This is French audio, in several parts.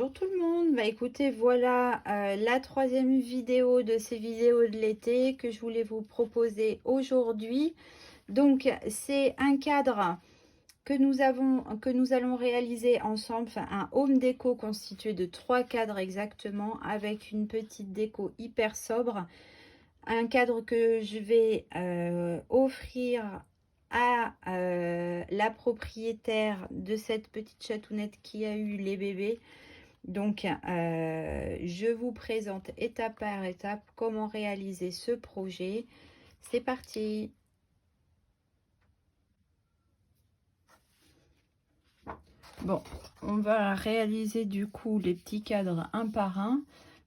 Bonjour tout le monde. Bah écoutez, voilà la troisième vidéo de ces vidéos de l'été que je voulais vous proposer aujourd'hui. Donc c'est un cadre que nous allons réaliser ensemble, enfin, un home déco constitué de 3 cadres exactement, avec une petite déco hyper sobre. Un cadre que je vais offrir à la propriétaire de cette petite chatounette qui a eu les bébés. Donc, je vous présente étape par étape comment réaliser ce projet. C'est parti! Bon, on va réaliser du coup les petits cadres un par un,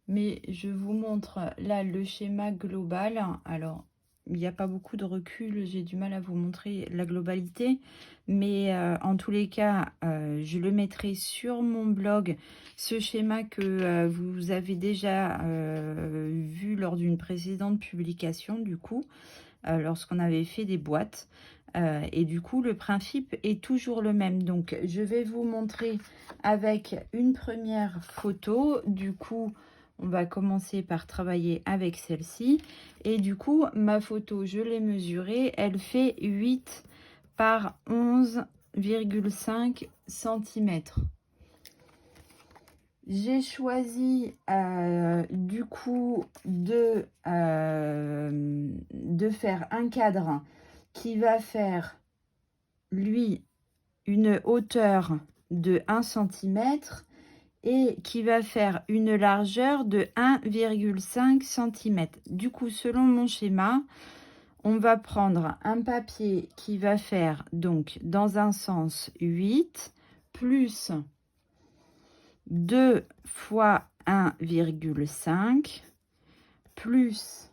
mais je vous montre là le schéma global. Alors, il n'y a pas beaucoup de recul, j'ai du mal à vous montrer la globalité, mais en tous les cas, je le mettrai sur mon blog, ce schéma que vous avez déjà vu lors d'une précédente publication, du coup, lorsqu'on avait fait des boîtes. Et du coup, le principe est toujours le même. Donc, je vais vous montrer avec une première photo. Du coup, on va commencer par travailler avec celle-ci. Et du coup, ma photo, je l'ai mesurée. Elle fait 8 par 11,5 cm. J'ai choisi du coup de faire un cadre qui va faire, lui, une hauteur de 1 cm et qui va faire une largeur de 1,5 cm. Du coup, selon mon schéma, on va prendre un papier qui va faire donc dans un sens 8 plus 2 fois 1,5 plus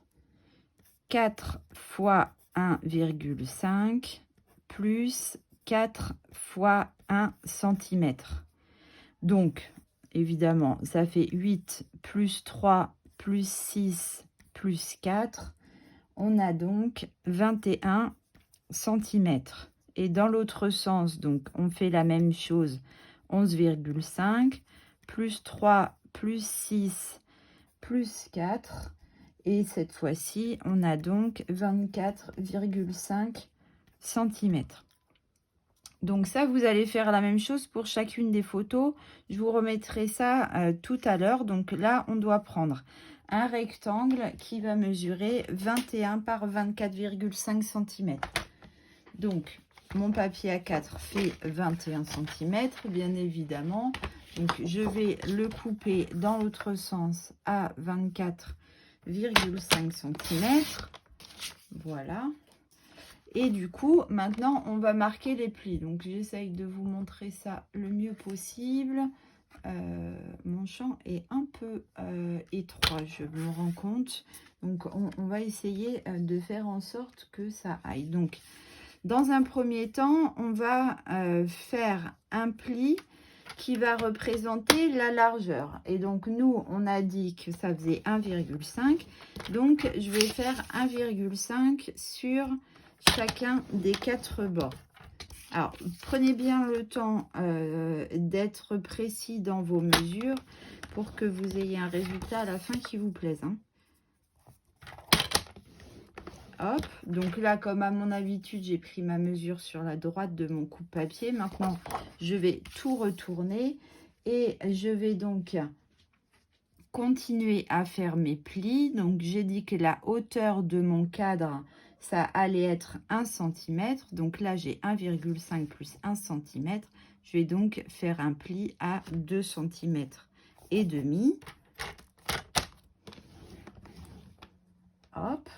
4 fois 1,5 plus 4 fois 1 cm. Donc, évidemment, ça fait 8 plus 3 plus 6 plus 4. On a donc 21 cm. Et dans l'autre sens, donc, on fait la même chose. 11,5 plus 3 plus 6 plus 4. Et cette fois-ci, on a donc 24,5 cm. Donc ça, vous allez faire la même chose pour chacune des photos. Je vous remettrai ça tout à l'heure. Donc là, on doit prendre un rectangle qui va mesurer 21 par 24,5 cm. Donc, mon papier A4 fait 21 cm, bien évidemment. Donc, je vais le couper dans l'autre sens à 24,5 cm. Voilà. Et du coup, maintenant, on va marquer les plis. Donc, j'essaye de vous montrer ça le mieux possible. Mon champ est un peu étroit, je me rends compte. Donc, on va essayer de faire en sorte que ça aille. Donc, dans un premier temps, on va faire un pli qui va représenter la largeur. Et donc, nous, on a dit que ça faisait 1,5. Donc, je vais faire 1,5 sur chacun des 4 bords. Alors, prenez bien le temps d'être précis dans vos mesures pour que vous ayez un résultat à la fin qui vous plaise, hein. Hop, donc là, comme à mon habitude, j'ai pris ma mesure sur la droite de mon coupe-papier. Maintenant, je vais tout retourner et je vais donc continuer à faire mes plis. Donc, j'ai dit que la hauteur de mon cadre, ça allait être 1 cm. Donc là, j'ai 1,5 plus 1 cm. Je vais donc faire un pli à 2 cm et demi. Hop.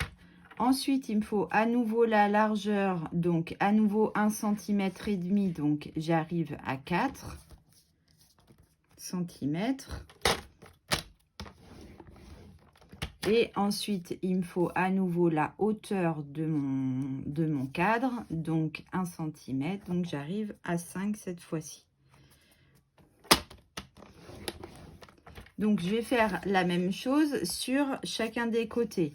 Ensuite, il me faut à nouveau la largeur, donc à nouveau 1 cm et demi, donc j'arrive à 4 cm. Et ensuite, il me faut à nouveau la hauteur de mon cadre, donc 1 cm, donc j'arrive à 5 cette fois-ci. Donc, je vais faire la même chose sur chacun des côtés.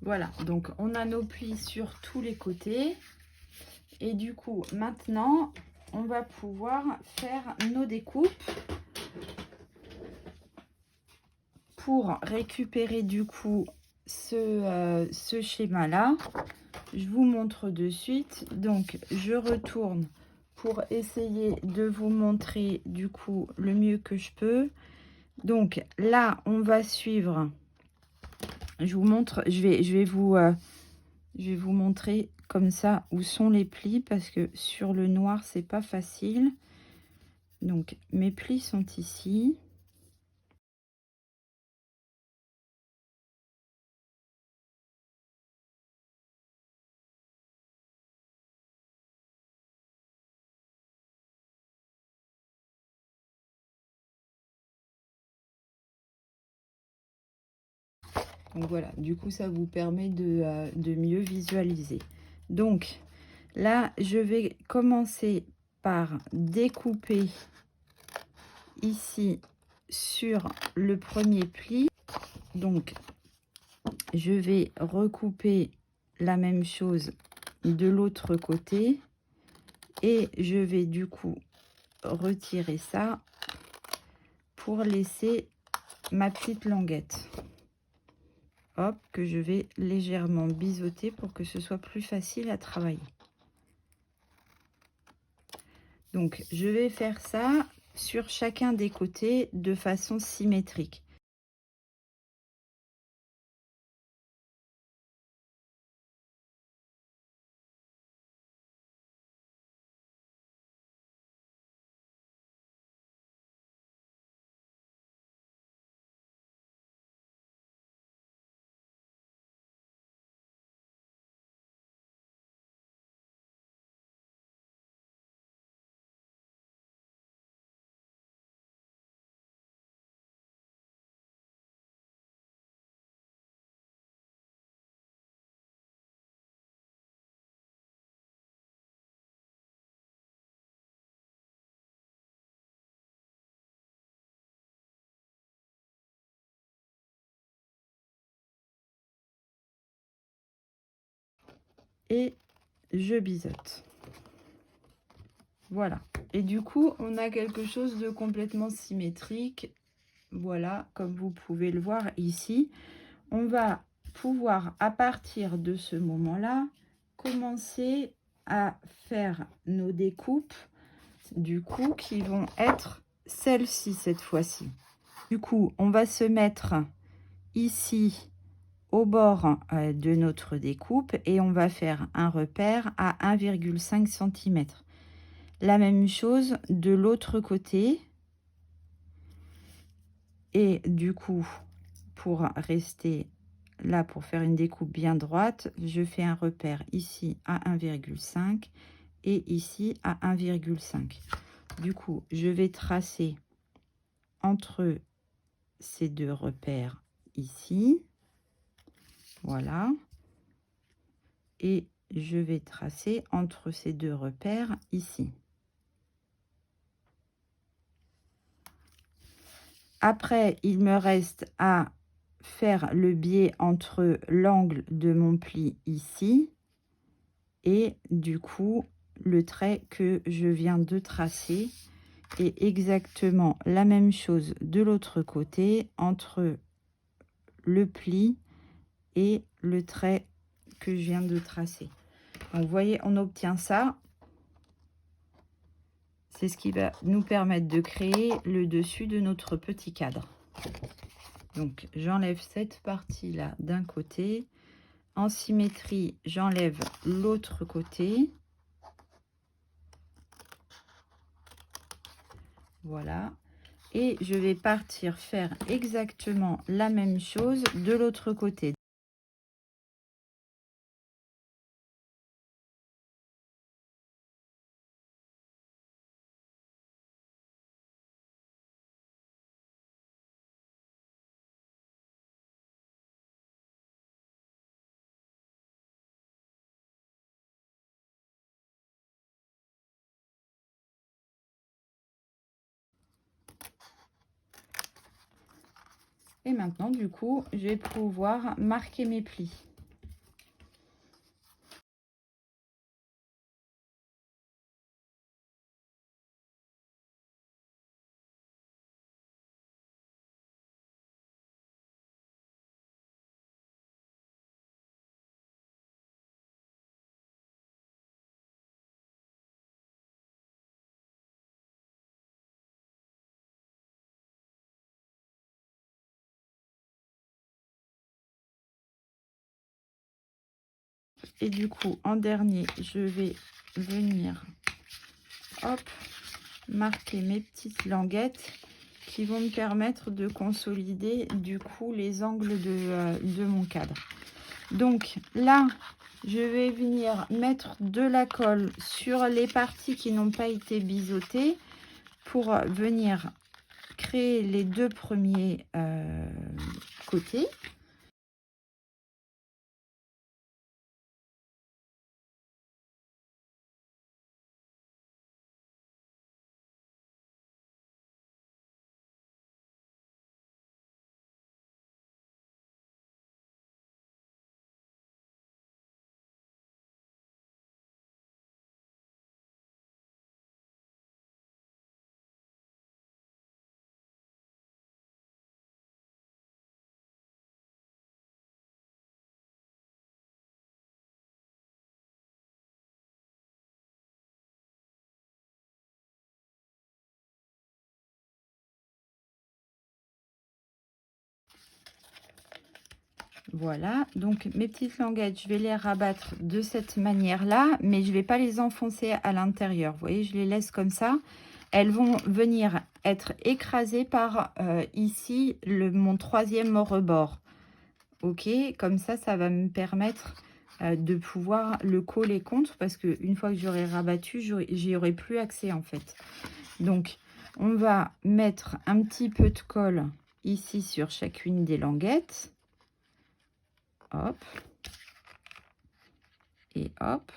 Voilà, donc on a nos plis sur tous les côtés. Et du coup, maintenant, on va pouvoir faire nos découpes. Pour récupérer du coup ce schéma-là, je vous montre de suite. Donc, je retourne pour essayer de vous montrer du coup le mieux que je peux. Donc là, on va suivre. Je vous montre, je vais vous montrer comme ça où sont les plis parce que sur le noir, c'est pas facile. Donc, mes plis sont ici. Donc voilà, du coup, ça vous permet de mieux visualiser. Donc là, je vais commencer par découper ici sur le premier pli. Donc, je vais recouper la même chose de l'autre côté. Et je vais du coup retirer ça pour laisser ma petite languette. Hop, que je vais légèrement biseauter pour que ce soit plus facile à travailler. Donc, je vais faire ça sur chacun des côtés de façon symétrique. Et je biseaute. Voilà. Et du coup, on a quelque chose de complètement symétrique. Voilà, comme vous pouvez le voir ici. On va pouvoir, à partir de ce moment-là, commencer à faire nos découpes, du coup, qui vont être celles-ci cette fois-ci. Du coup, on va se mettre ici au bord de notre découpe et on va faire un repère à 1,5 cm. La même chose de l'autre côté. Et du coup, pour rester là, pour faire une découpe bien droite, je fais un repère ici à 1,5 et ici à 1,5. Du coup, je vais tracer entre ces deux repères ici. Voilà. Et je vais tracer entre ces deux repères ici. Après, il me reste à faire le biais entre l'angle de mon pli ici et du coup le trait que je viens de tracer, et exactement la même chose de l'autre côté entre le pli et le trait que je viens de tracer. Donc vous voyez, on obtient ça. C'est ce qui va nous permettre de créer le dessus de notre petit cadre. Donc j'enlève cette partie là d'un côté, en symétrie j'enlève l'autre côté. Voilà, et je vais partir faire exactement la même chose de l'autre côté. Et maintenant, du coup, je vais pouvoir marquer mes plis. Et du coup, en dernier, je vais venir, hop, marquer mes petites languettes qui vont me permettre de consolider du coup les angles de mon cadre. Donc là, je vais venir mettre de la colle sur les parties qui n'ont pas été biseautées pour venir créer les deux premiers côtés. Voilà, donc mes petites languettes, je vais les rabattre de cette manière-là, mais je ne vais pas les enfoncer à l'intérieur. Vous voyez, je les laisse comme ça. Elles vont venir être écrasées par ici mon troisième rebord. Ok, comme ça va me permettre de pouvoir le coller contre, parce qu'une fois que j'aurai rabattu, j'y aurai plus accès en fait. Donc, on va mettre un petit peu de colle ici sur chacune des languettes. Hop. Et hop.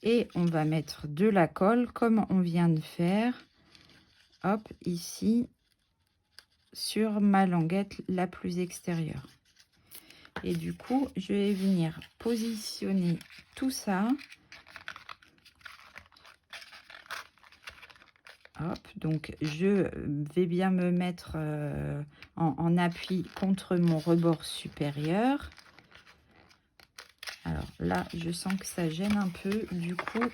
Et on va mettre de la colle comme on vient de faire. Hop, ici, sur ma languette la plus extérieure. Et du coup, je vais venir positionner tout ça. Hop, donc je vais bien me mettre en appui contre mon rebord supérieur. Alors là, je sens que ça gêne un peu. Du coup,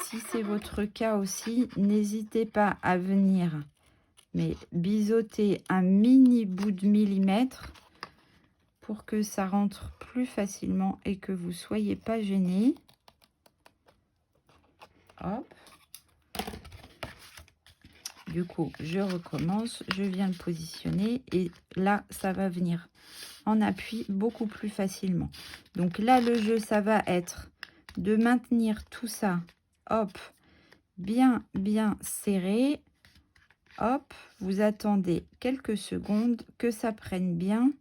si c'est votre cas aussi, n'hésitez pas à venir biseauter un mini bout de millimètre pour que ça rentre plus facilement et que vous ne soyez pas gêné. Hop. Du coup, je recommence, je viens le positionner et là, ça va venir en appui beaucoup plus facilement. Donc là, le jeu, ça va être de maintenir tout ça, hop, bien serré. Hop, vous attendez quelques secondes que ça prenne bien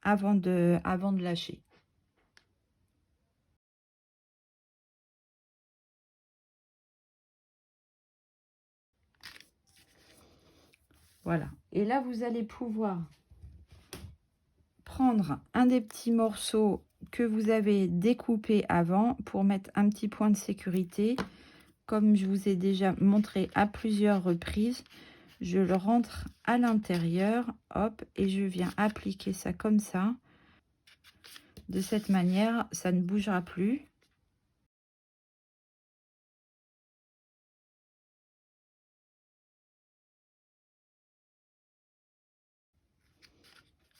avant de lâcher. Voilà. Et là, vous allez pouvoir prendre un des petits morceaux que vous avez découpé avant pour mettre un petit point de sécurité. Comme je vous ai déjà montré à plusieurs reprises, je le rentre à l'intérieur, hop, et je viens appliquer ça comme ça. De cette manière, ça ne bougera plus.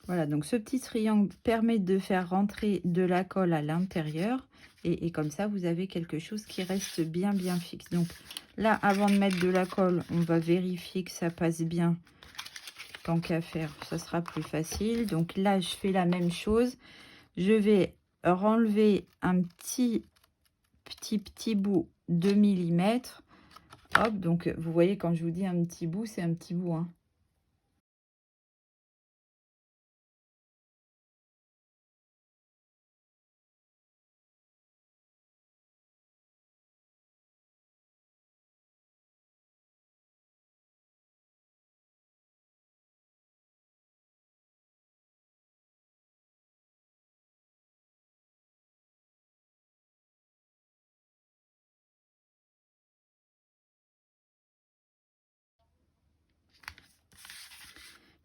Voilà, donc ce petit triangle permet de faire rentrer de la colle à l'intérieur. Et comme ça, vous avez quelque chose qui reste bien fixe. Donc là, avant de mettre de la colle, on va vérifier que ça passe bien. Tant qu'à faire, ça sera plus facile. Donc là, je fais la même chose. Je vais renlever un petit bout de millimètre. Hop, donc vous voyez, quand je vous dis un petit bout, c'est un petit bout, hein.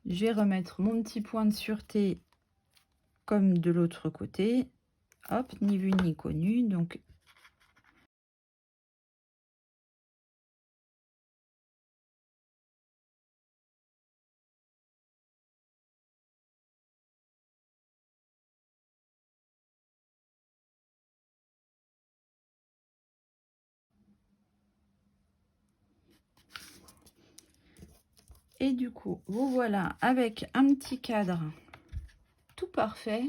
Je vais remettre mon petit point de sûreté comme de l'autre côté. Hop, ni vu ni connu. Donc Et du coup, vous voilà avec un petit cadre tout parfait.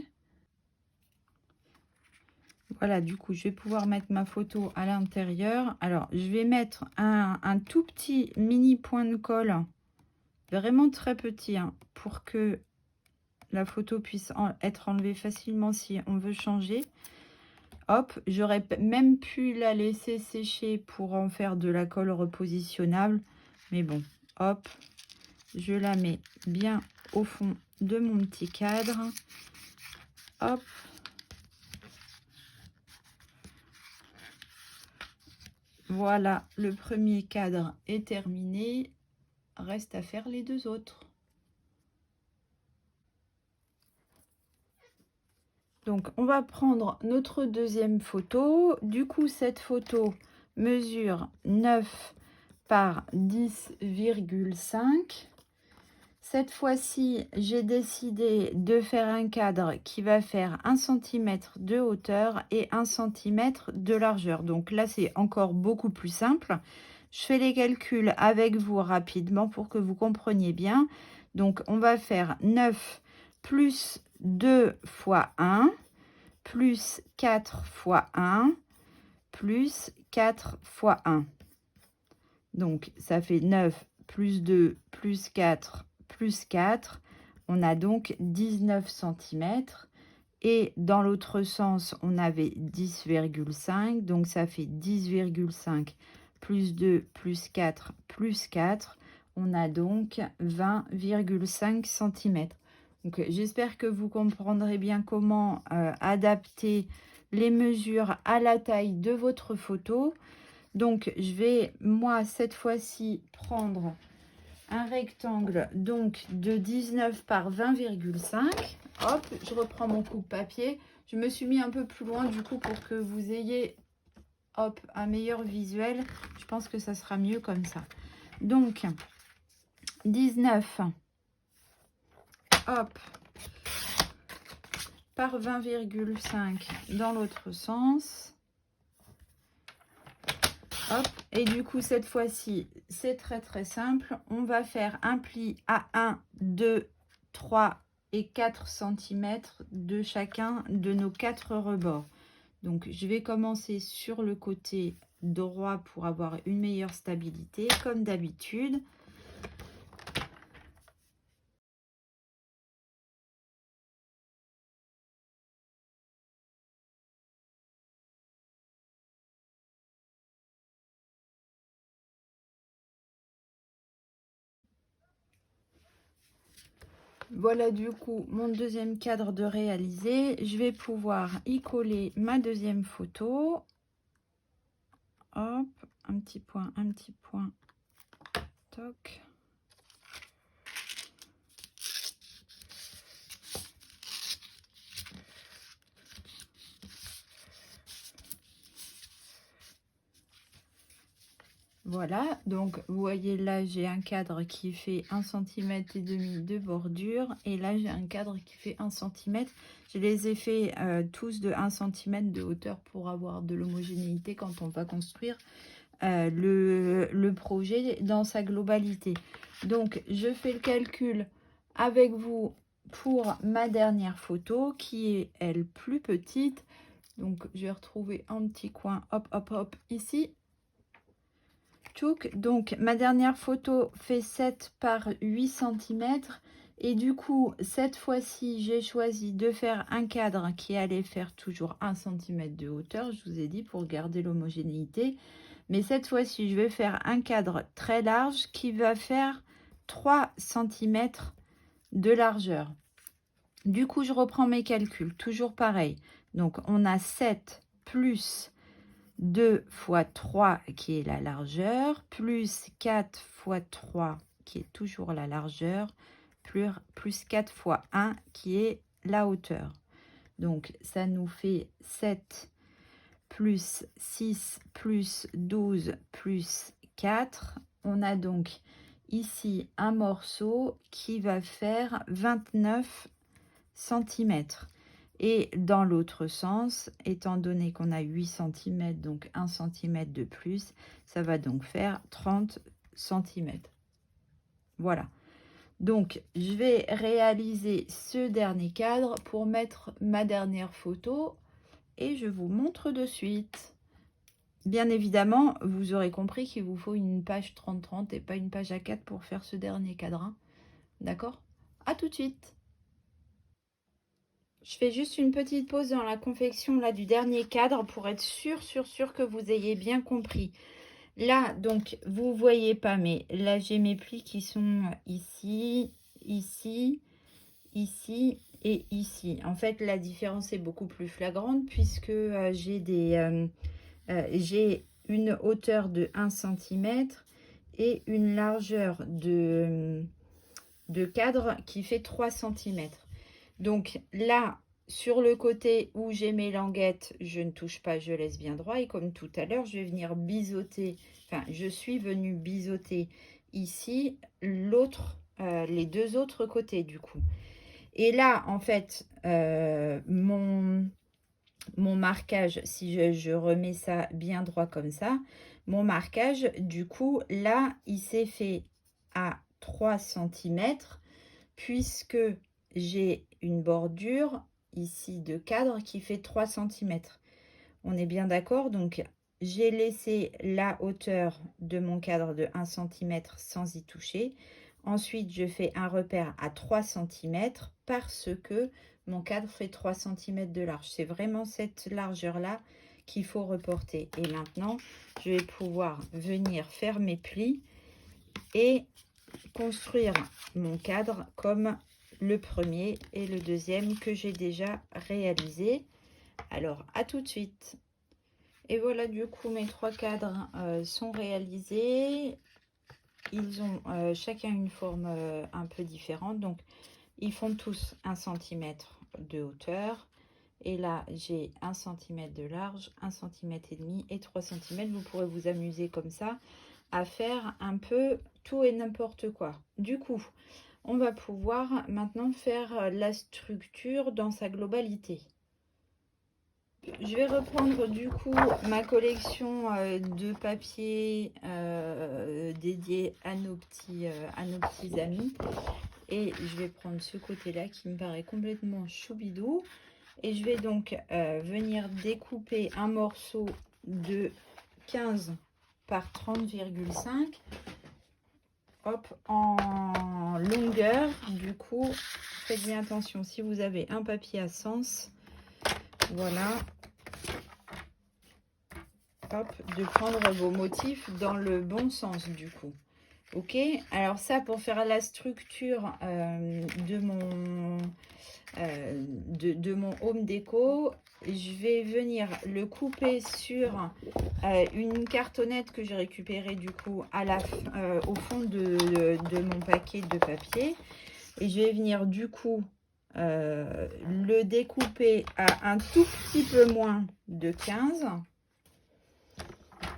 Voilà, du coup, je vais pouvoir mettre ma photo à l'intérieur. Alors, je vais mettre un tout petit mini point de colle, vraiment très petit, hein, pour que la photo puisse être enlevée facilement si on veut changer. Hop, j'aurais même pu la laisser sécher pour en faire de la colle repositionnable. Mais bon, hop, je la mets bien au fond de mon petit cadre. Hop. Voilà, le premier cadre est terminé. Reste à faire les deux autres. Donc, on va prendre notre deuxième photo. Du coup, cette photo mesure 9 par 10,5. Cette fois-ci, j'ai décidé de faire un cadre qui va faire 1 cm de hauteur et 1 cm de largeur. Donc là, c'est encore beaucoup plus simple. Je fais les calculs avec vous rapidement pour que vous compreniez bien. Donc, on va faire 9 plus 2 fois 1, plus 4 fois 1, plus 4 fois 1. Donc, ça fait 9 plus 2 plus 4 plus 4. On a donc 19 cm. Et dans l'autre sens, on avait 10,5. Donc, ça fait 10,5 plus 2 plus 4 plus 4. On a donc 20,5 cm. Donc, j'espère que vous comprendrez bien comment adapter les mesures à la taille de votre photo. Donc, je vais, moi, cette fois-ci, prendre un rectangle donc de 19 par 20,5. Hop, je reprends mon coupe-papier. Je me suis mis un peu plus loin, du coup, pour que vous ayez, hop, un meilleur visuel. Je pense que ça sera mieux comme ça. Donc, 19, hop, par 20,5 dans l'autre sens. Hop, et du coup, cette fois-ci, c'est très simple. On va faire un pli à 1, 2, 3 et 4 cm de chacun de nos 4 rebords. Donc, je vais commencer sur le côté droit pour avoir une meilleure stabilité, comme d'habitude. Voilà du coup mon deuxième cadre de réalisé. Je vais pouvoir y coller ma deuxième photo. Hop, un petit point, toc. Voilà, donc vous voyez là j'ai un cadre qui fait 1,5 cm de bordure et là j'ai un cadre qui fait 1 cm. Je les ai fait tous de 1 cm de hauteur pour avoir de l'homogénéité quand on va construire le projet dans sa globalité. Donc je fais le calcul avec vous pour ma dernière photo qui est elle plus petite. Donc je vais retrouver un petit coin, hop, ici. Donc ma dernière photo fait 7 par 8 cm et du coup cette fois-ci j'ai choisi de faire un cadre qui allait faire toujours 1 cm de hauteur, je vous ai dit, pour garder l'homogénéité. Mais cette fois-ci je vais faire un cadre très large qui va faire 3 cm de largeur. Du coup je reprends mes calculs, toujours pareil. Donc on a 7 plus 2 fois 3 qui est la largeur, plus 4 fois 3 qui est toujours la largeur, plus 4 fois 1 qui est la hauteur. Donc ça nous fait 7 plus 6 plus 12 plus 4. On a donc ici un morceau qui va faire 29 cm. Et dans l'autre sens, étant donné qu'on a 8 cm, donc 1 cm de plus, ça va donc faire 30 cm. Voilà. Donc, je vais réaliser ce dernier cadre pour mettre ma dernière photo et je vous montre de suite. Bien évidemment, vous aurez compris qu'il vous faut une page 30-30 et pas une page A4 pour faire ce dernier cadre. Hein. D'accord? À tout de suite. Je fais juste une petite pause dans la confection là du dernier cadre pour être sûr que vous ayez bien compris. Là, donc, vous voyez pas, mais là, j'ai mes plis qui sont ici, ici, ici et ici. En fait, la différence est beaucoup plus flagrante puisque j'ai une hauteur de 1 cm et une largeur de cadre qui fait 3 cm. Donc là, sur le côté où j'ai mes languettes, je ne touche pas, je laisse bien droit. Et comme tout à l'heure, je vais venir biseauter, enfin, je suis venue biseauter ici les deux autres côtés du coup. Et là, en fait, mon marquage, si je remets ça bien droit comme ça, mon marquage, du coup, là, il s'est fait à 3 cm puisque j'ai une bordure ici de cadre qui fait 3 cm. On est bien d'accord? Donc, j'ai laissé la hauteur de mon cadre de 1 cm sans y toucher. Ensuite, je fais un repère à 3 cm parce que mon cadre fait 3 cm de large. C'est vraiment cette largeur-là qu'il faut reporter. Et maintenant, je vais pouvoir venir faire mes plis et construire mon cadre comme le premier et le deuxième que j'ai déjà réalisé. Alors, à tout de suite. Et voilà, du coup, mes 3 cadres sont réalisés. Ils ont chacun une forme un peu différente. Donc, ils font tous 1 cm de hauteur. Et là, j'ai 1 cm de large, 1 cm et demi et 3 cm. Vous pourrez vous amuser comme ça à faire un peu tout et n'importe quoi. Du coup, on va pouvoir maintenant faire la structure dans sa globalité. Je vais reprendre du coup ma collection de papier dédié à nos petits amis. Et je vais prendre ce côté-là qui me paraît complètement choubidou. Et je vais donc venir découper un morceau de 15 par 30,5. Hop, en longueur. Du coup, faites bien attention si vous avez un papier à sens. Voilà. Hop, de prendre vos motifs dans le bon sens du coup. Ok, alors ça pour faire la structure de mon home déco, je vais venir le couper sur une cartonnette que j'ai récupérée du coup au fond de mon paquet de papier. Et je vais venir du coup le découper à un tout petit peu moins de 15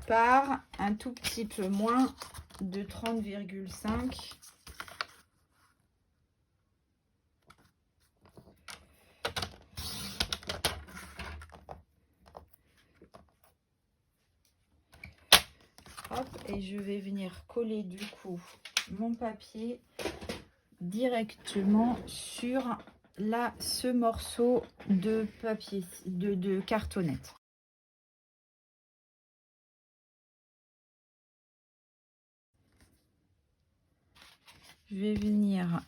par un tout petit peu moins de 30,5. Hop, et je vais venir coller du coup mon papier directement sur ce morceau de papier de cartonnette. Je vais venir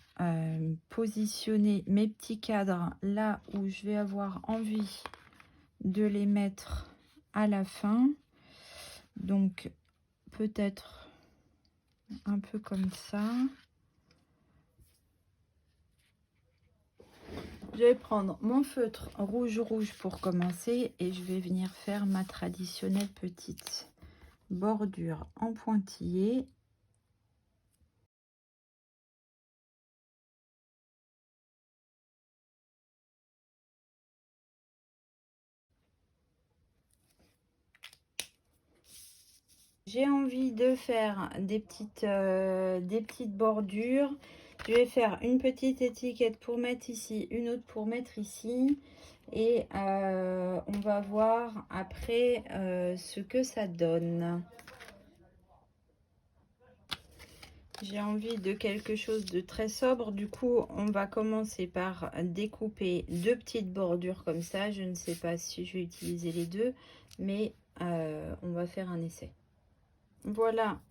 positionner mes petits cadres là où je vais avoir envie de les mettre à la fin. Donc peut-être un peu comme ça. Je vais prendre mon feutre rouge pour commencer et je vais venir faire ma traditionnelle petite bordure en pointillé. J'ai envie de faire des petites bordures. Je vais faire une petite étiquette pour mettre ici, une autre pour mettre ici. Et on va voir après ce que ça donne. J'ai envie de quelque chose de très sobre. Du coup, on va commencer par découper deux petites bordures comme ça. Je ne sais pas si je vais utiliser les deux, mais on va faire un essai. Voilà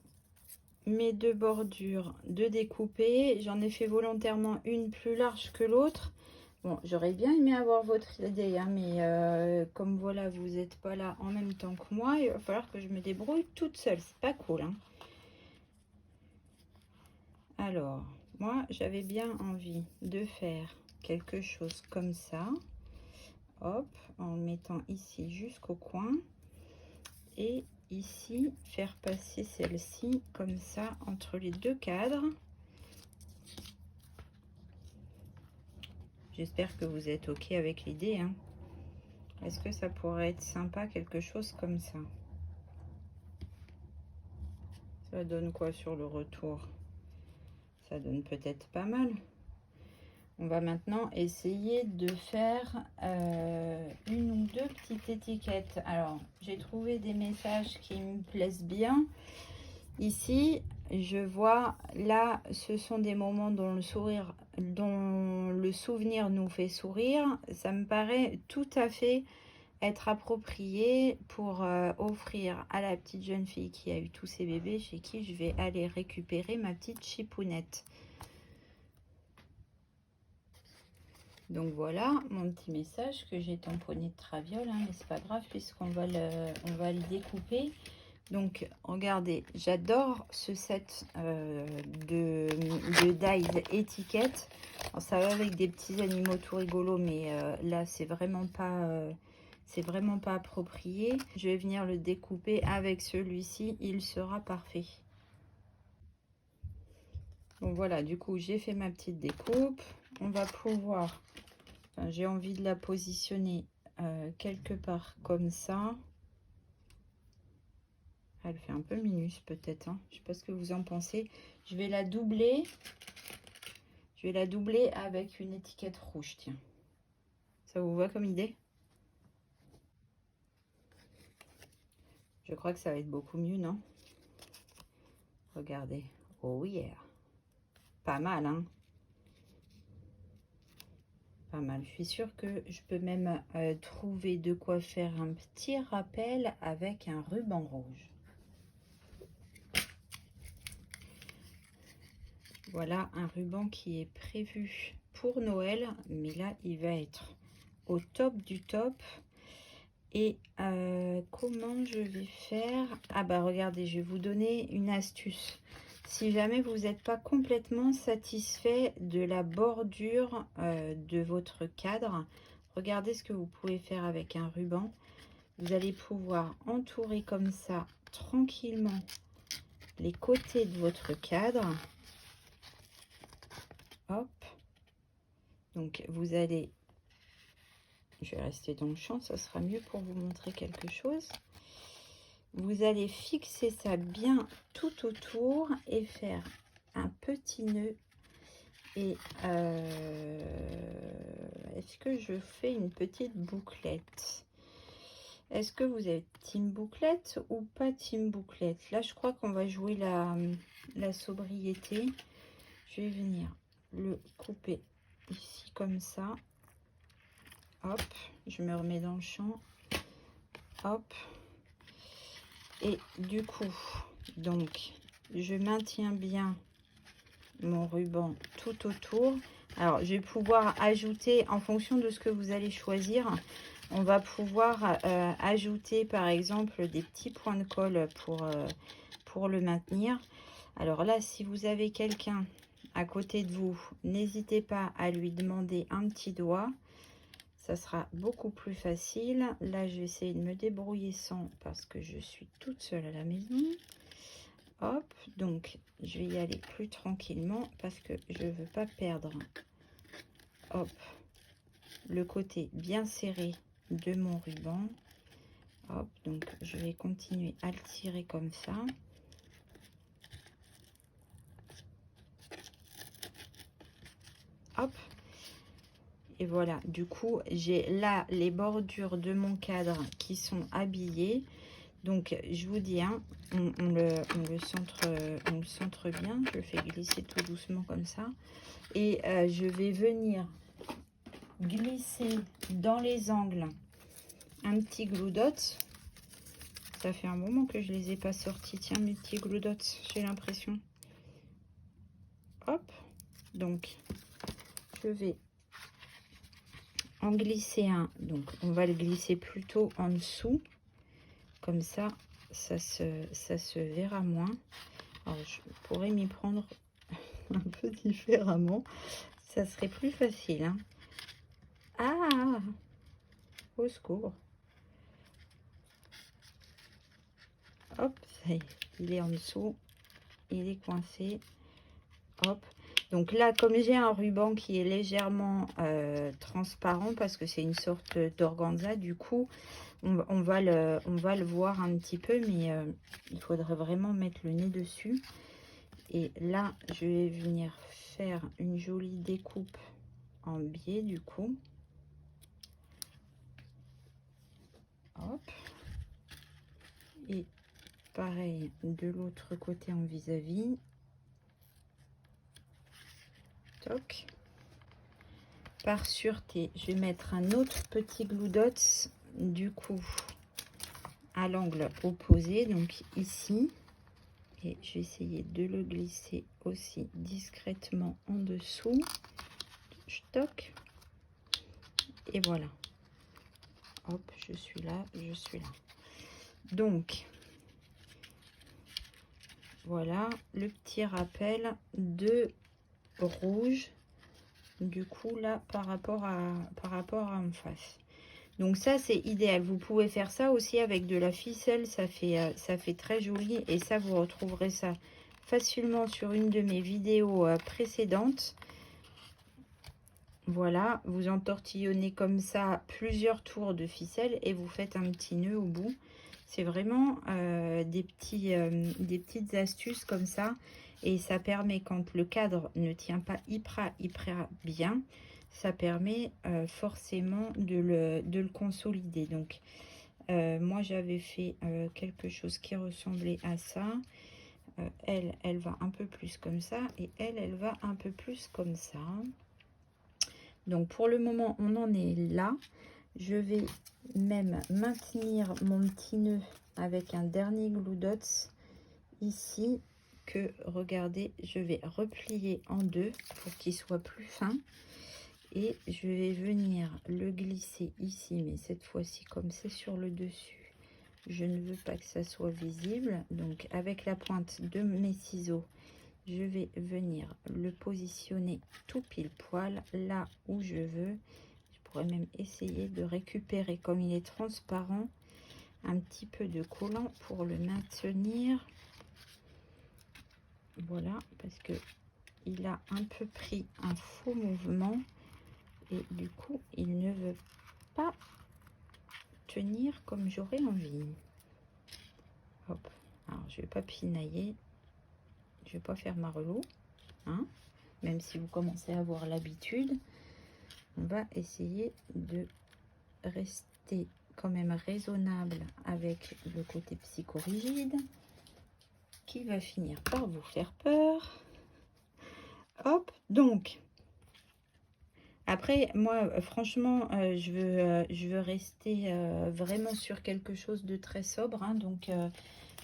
mes deux bordures de découper. J'en ai fait volontairement une plus large que l'autre. Bon, j'aurais bien aimé avoir votre idée, hein, mais comme voilà, vous n'êtes pas là en même temps que moi, il va falloir que je me débrouille toute seule. C'est pas cool, hein. Alors, moi, j'avais bien envie de faire quelque chose comme ça. Hop, en le mettant ici jusqu'au coin. Et ici, faire passer celle-ci comme ça entre les deux cadres. J'espère que vous êtes OK avec l'idée, hein. Est-ce que ça pourrait être sympa, quelque chose comme ça? Ça donne quoi sur le retour? Ça donne peut-être pas mal. On va maintenant essayer de faire une ou deux petites étiquettes. Alors, j'ai trouvé des messages qui me plaisent bien. Ici, je vois, là, ce sont des moments dont le souvenir nous fait sourire. Ça me paraît tout à fait être approprié pour offrir à la petite jeune fille qui a eu tous ses bébés, chez qui je vais aller récupérer ma petite chipounette. Donc voilà mon petit message que j'ai tamponné de traviole, hein, mais c'est pas grave puisqu'on va le découper. Donc regardez, j'adore ce set de dies étiquettes. Alors, ça va avec des petits animaux tout rigolos, mais là c'est vraiment pas approprié. Je vais venir le découper avec celui-ci, il sera parfait. Donc voilà, du coup j'ai fait ma petite découpe. On va pouvoir, enfin, j'ai envie de la positionner quelque part comme ça. Elle fait un peu minus peut-être, hein. Je sais pas ce que vous en pensez. Je vais la doubler. Je vais la doubler avec une étiquette rouge, tiens. Ça vous va comme idée? Je crois que ça va être beaucoup mieux, non? Regardez. Oh yeah. Pas mal, hein? Pas mal. Je suis sûre que je peux même trouver de quoi faire un petit rappel avec un ruban rouge. Voilà un ruban qui est prévu pour Noël, mais là il va être au top du top. Et comment je vais faire? Ah bah regardez, je vais vous donner une astuce. Si jamais vous n'êtes pas complètement satisfait de la bordure de votre cadre, regardez ce que vous pouvez faire avec un ruban. Vous allez pouvoir entourer comme ça tranquillement les côtés de votre cadre. Hop. Donc vous allez, je vais rester dans le champ, ça sera mieux pour vous montrer quelque chose. Vous allez fixer ça bien tout autour et faire un petit nœud. Et est-ce que je fais une petite bouclette? Est-ce que vous êtes team bouclette ou pas team bouclette? Là, je crois qu'on va jouer la sobriété. Je vais venir le couper ici comme ça. Hop, je me remets dans le champ. Hop. Et du coup, donc, je maintiens bien mon ruban tout autour. Alors, je vais pouvoir ajouter, en fonction de ce que vous allez choisir, on va pouvoir ajouter, par exemple, des petits points de colle pour le maintenir. Alors là, si vous avez quelqu'un à côté de vous, n'hésitez pas à lui demander un petit doigt. Ça sera beaucoup plus facile. Là, je vais essayer de me débrouiller sans, parce que je suis toute seule à la maison. Hop, donc je vais y aller plus tranquillement parce que je ne veux pas perdre, hop, le côté bien serré de mon ruban. Hop, donc je vais continuer à le tirer comme ça. Hop. Et voilà, du coup, j'ai là les bordures de mon cadre qui sont habillées. Donc, je vous dis, hein, on le centre bien. Je le fais glisser tout doucement comme ça. Et je vais venir glisser dans les angles un petit glue dot. Ça fait un moment que je les ai pas sortis. Tiens, mes petits glue dots, j'ai l'impression. Hop. Donc, je vais en glisser un. Donc, on va le glisser plutôt en dessous. Comme ça, ça se verra moins. Alors, je pourrais m'y prendre un peu différemment. Ça serait plus facile. Hein. Ah! Au secours. Hop, ça y est, il est en dessous. Il est coincé. Hop. Donc là, comme j'ai un ruban qui est légèrement transparent, parce que c'est une sorte d'organza, du coup, on va le voir un petit peu, mais il faudrait vraiment mettre le nez dessus. Et là, je vais venir faire une jolie découpe en biais, du coup. Hop. Et pareil, de l'autre côté en vis-à-vis. Toc. Par sûreté, je vais mettre un autre petit glue dots, du coup, à l'angle opposé, donc ici. Et je vais essayer de le glisser aussi discrètement en dessous. Je toque. Et voilà. Hop, je suis là, je suis là. Donc, voilà le petit rappel de rouge. Du coup, là, par rapport à en face. Donc ça, c'est idéal. Vous pouvez faire ça aussi avec de la ficelle. Ça fait très joli. Et ça, vous retrouverez ça facilement sur une de mes vidéos précédentes. Voilà, vous entortillonnez comme ça plusieurs tours de ficelle et vous faites un petit nœud au bout. C'est vraiment des petites astuces comme ça. Et ça permet, quand le cadre ne tient pas hyper bien, ça permet forcément de le consolider. Donc, moi, j'avais fait quelque chose qui ressemblait à ça. Elle va un peu plus comme ça et elle va un peu plus comme ça. Donc, pour le moment, on en est là. Je vais même maintenir mon petit nœud avec un dernier glue dots ici que, regardez, je vais replier en deux pour qu'il soit plus fin. Et je vais venir le glisser ici, mais cette fois-ci, comme c'est sur le dessus, je ne veux pas que ça soit visible. Donc, avec la pointe de mes ciseaux, je vais venir le positionner tout pile poil là où je veux. Je pourrais même essayer de récupérer, comme il est transparent, un petit peu de collant pour le maintenir. Voilà, parce que il a un peu pris un faux mouvement et du coup il ne veut pas tenir comme j'aurais envie. Hop, alors je vais pas pinailler, je vais pas faire ma relou, hein, même si vous commencez à avoir l'habitude. On va essayer de rester quand même raisonnable avec le côté psychorigide qui va finir par vous faire peur. Hop, donc après moi franchement je veux rester vraiment sur quelque chose de très sobre, hein, donc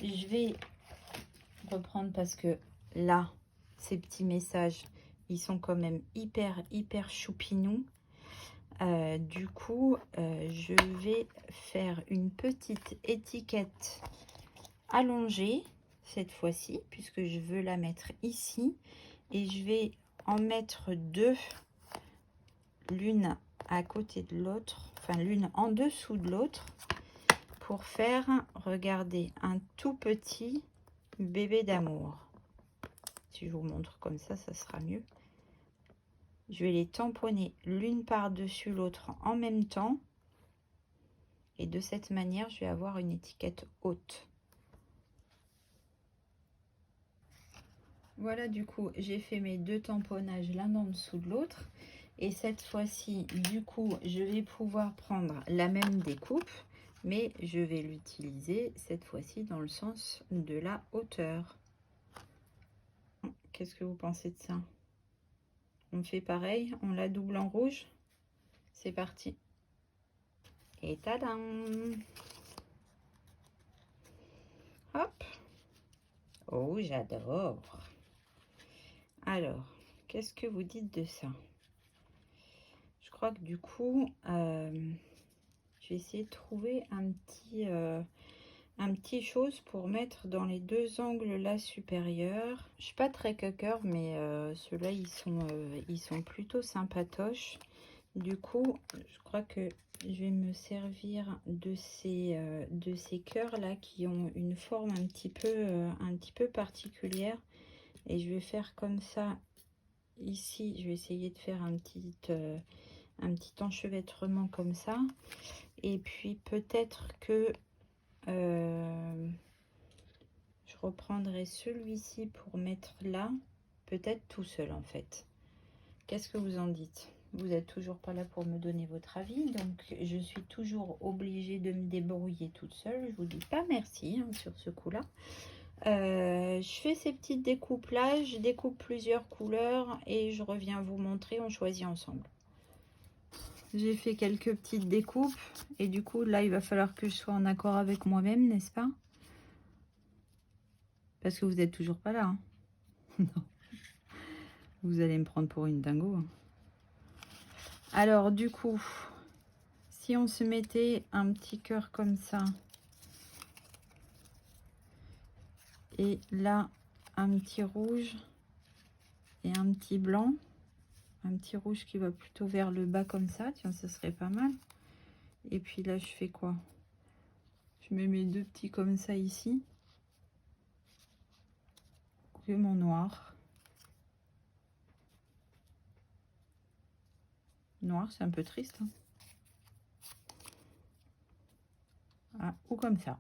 je vais reprendre parce que là ces petits messages ils sont quand même hyper choupinous. Du coup, je vais faire une petite étiquette allongée cette fois-ci, puisque je veux la mettre ici. Et je vais en mettre deux, l'une à côté de l'autre, enfin l'une en dessous de l'autre, pour faire, regardez, un tout petit bébé d'amour. Si je vous montre comme ça sera mieux. Je vais les tamponner l'une par-dessus l'autre en même temps. Et de cette manière, je vais avoir une étiquette haute. Voilà, du coup, j'ai fait mes deux tamponnages l'un en dessous de l'autre. Et cette fois-ci, du coup, je vais pouvoir prendre la même découpe. mais je vais l'utiliser cette fois-ci dans le sens de la hauteur. Qu'est-ce que vous pensez de ça? On fait pareil, on la double en rouge. C'est parti. Et tadam! Hop! Oh, j'adore! Alors, qu'est-ce que vous dites de ça? Je crois que du coup, je vais essayer de trouver un petit chose pour mettre dans les deux angles là supérieurs. Je suis pas très coqueur, mais ceux-là ils sont plutôt sympatoches. Du coup, je crois que je vais me servir de ces cœurs là qui ont une forme un petit peu particulière, et je vais faire comme ça ici. Je vais essayer de faire un petit enchevêtrement comme ça, et puis peut-être que je reprendrai celui-ci pour mettre là, peut-être tout seul en fait. Qu'est-ce que vous en dites? Vous n'êtes toujours pas là pour me donner votre avis, donc je suis toujours obligée de me débrouiller toute seule. Je vous dis pas merci hein, sur ce coup-là. Je fais ces petites découpes là, je découpe plusieurs couleurs et je reviens vous montrer, on choisit ensemble. J'ai fait quelques petites découpes et du coup là il va falloir que je sois en accord avec moi-même, n'est-ce pas? Parce que vous n'êtes toujours pas là. Hein. Non. Vous allez me prendre pour une dingo. Hein. Alors du coup, si on se mettait un petit cœur comme ça, et là un petit rouge et un petit blanc, un petit rouge qui va plutôt vers le bas comme ça, tiens, ça serait pas mal. Et puis là je fais quoi? Je mets mes deux petits comme ça ici, et mon noir. Noir, c'est un peu triste. Hein. Ah, ou comme ça.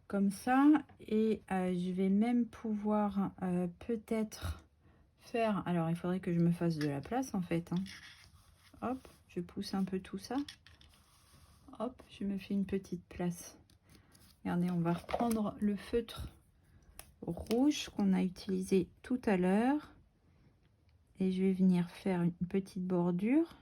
Comme ça, et je vais même pouvoir peut-être faire, alors il faudrait que je me fasse de la place en fait. Hein. Hop, je pousse un peu tout ça. Hop, je me fais une petite place. Regardez, on va reprendre le feutre rouge qu'on a utilisé tout à l'heure. Et je vais venir faire une petite bordure.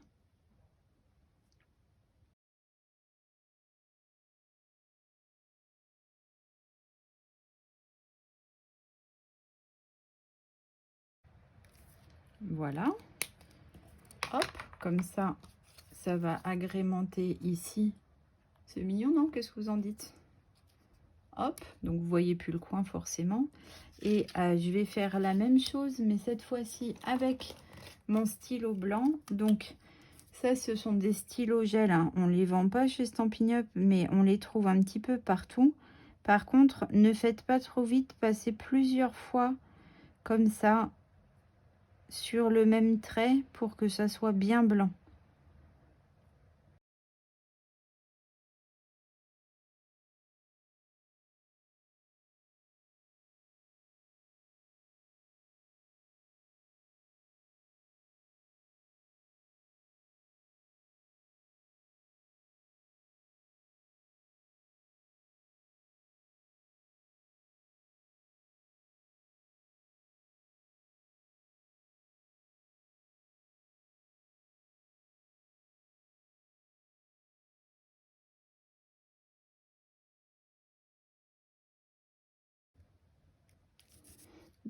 Voilà. Hop, comme ça, ça va agrémenter ici. C'est mignon, non? Qu'est-ce que vous en dites? Hop, donc vous voyez plus le coin forcément. Et je vais faire la même chose, mais cette fois-ci avec mon stylo blanc. Donc ça, ce sont des stylos gel. Hein. On les vend pas chez Stampin' Up, mais on les trouve un petit peu partout. Par contre, ne faites pas trop vite, passez plusieurs fois comme ça sur le même trait pour que ça soit bien blanc.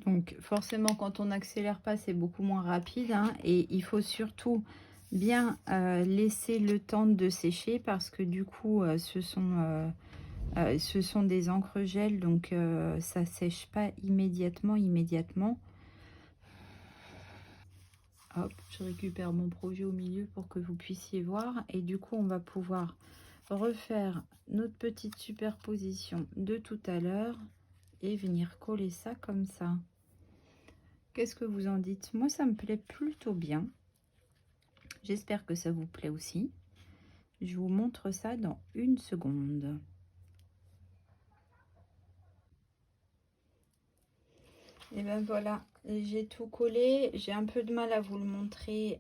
Donc forcément, quand on n'accélère pas, c'est beaucoup moins rapide. Hein, et il faut surtout bien laisser le temps de sécher, parce que du coup, ce sont des encres gel, donc ça sèche pas immédiatement. Hop, je récupère mon projet au milieu pour que vous puissiez voir. Et du coup, on va pouvoir refaire notre petite superposition de tout à l'heure et venir coller ça comme ça. Qu'est-ce que vous en dites? Moi, ça me plaît plutôt bien. J'espère que ça vous plaît aussi. Je vous montre ça dans une seconde. Et ben voilà, j'ai tout collé. J'ai un peu de mal à vous le montrer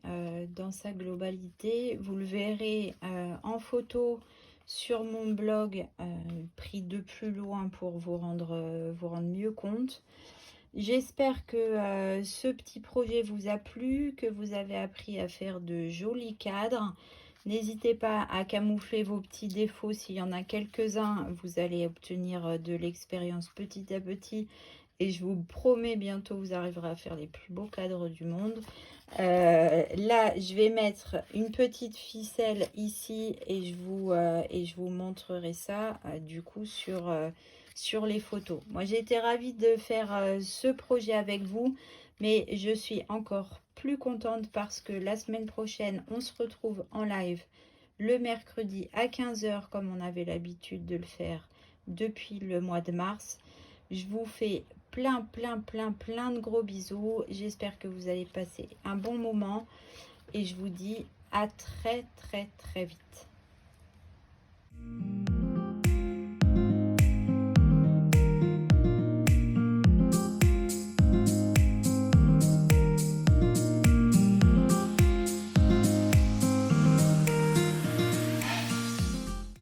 dans sa globalité. Vous le verrez en photo sur mon blog, pris de plus loin pour vous rendre mieux compte. J'espère que ce petit projet vous a plu, que vous avez appris à faire de jolis cadres. N'hésitez pas à camoufler vos petits défauts. S'il y en a quelques-uns, vous allez obtenir de l'expérience petit à petit. Et je vous promets, bientôt, vous arriverez à faire les plus beaux cadres du monde. Là, je vais mettre une petite ficelle ici et je vous montrerai ça, du coup, sur les photos. Moi, j'ai été ravie de faire ce projet avec vous, mais je suis encore plus contente parce que la semaine prochaine, on se retrouve en live le mercredi à 15 h, comme on avait l'habitude de le faire depuis le mois de mars. Je vous fais plein de gros bisous. J'espère que vous allez passer un bon moment et je vous dis à très vite.